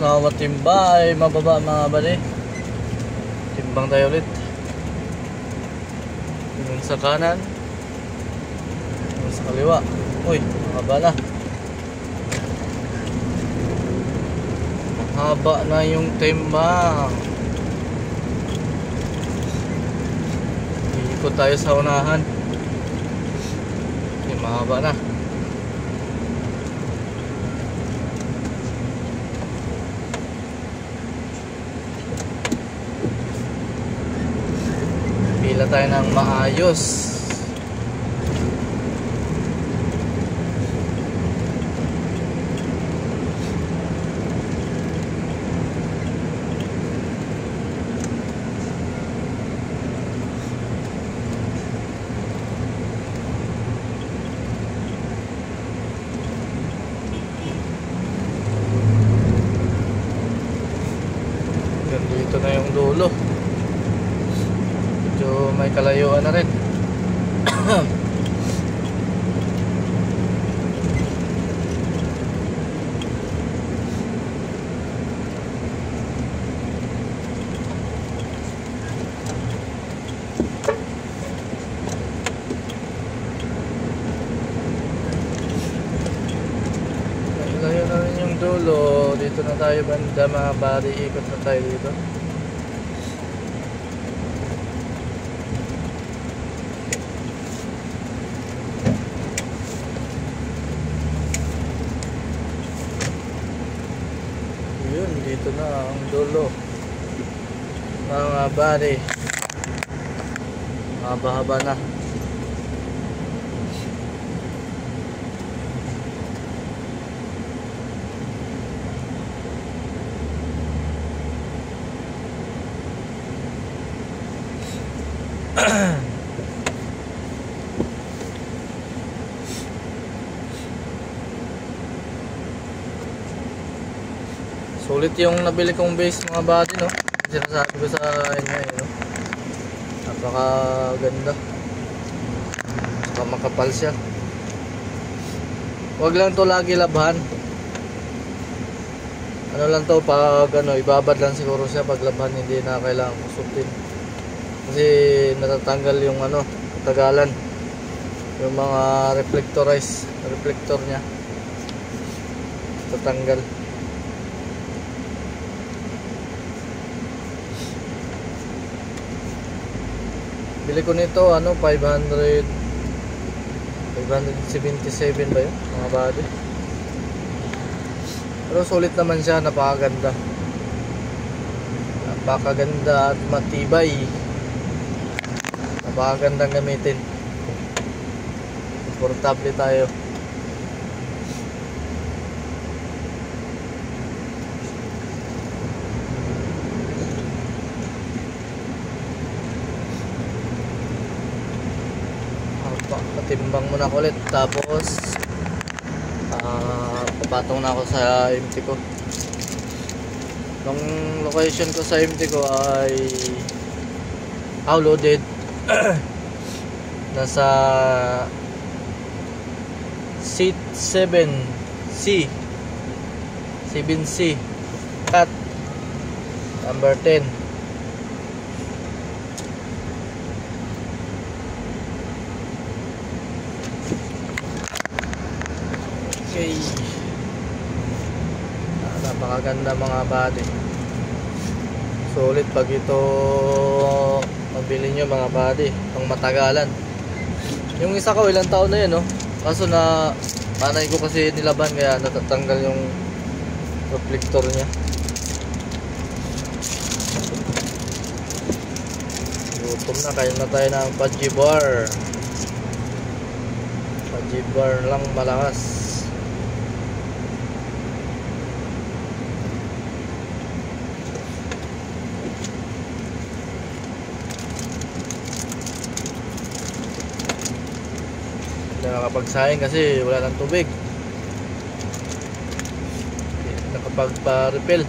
na matimba ay mababa mga bali. Timbang tayo ulit. Yung sa kanan, yung sa kaliwa. Uy, mahaba na. Haba na yung timbang. Ikot tayo sa unahan. Okay, mahaba na. Pila tayo ng maayos. Dito na yung dulo. Medyo may kalayuan na rin. Layo na rin yung dulo. Dito na tayo banda mga bari. Ikot na tayo dito. Yun, dito na ang dulo mga bari. Haba-haba na. Sulit yung nabili kong base mga body, no? Sinasabi ko sa inyo, no? Napaka ganda. Saka makapal siya. Huwag lang to lagi labhan. Ano lang to, pag ano, ibabad lang siguro siya pag labhan, hindi na kailangan kusutin. Kasi natatanggal yung ano, tagalan. Yung mga reflector niya. Tatanggal. Bili ko nito ano 577 ba yun mga body. Pero sulit naman siya, napakaganda. Napakaganda at matibay. Napakagandang gamitin. Komportable tayo. Patimbang muna ko ulit, tapos papatong na ako sa MT ko. Yung location ko sa MT ko ay loaded. Nasa seat 7C cut number 10. Okay. Napakaganda mga body. Sulit pag ito mabili nyo mga body, pang matagalan. Yung isa ko ilang taon na yan, no? Kaso na panay ko kasi nilaban, kaya natatanggal yung reflector nya. Gutom na, kain na tayo ng Pudgy Bar. Pudgy Bar lang malakas. Nakapagsahin kasi wala ng tubig. Nakapagpa-refill.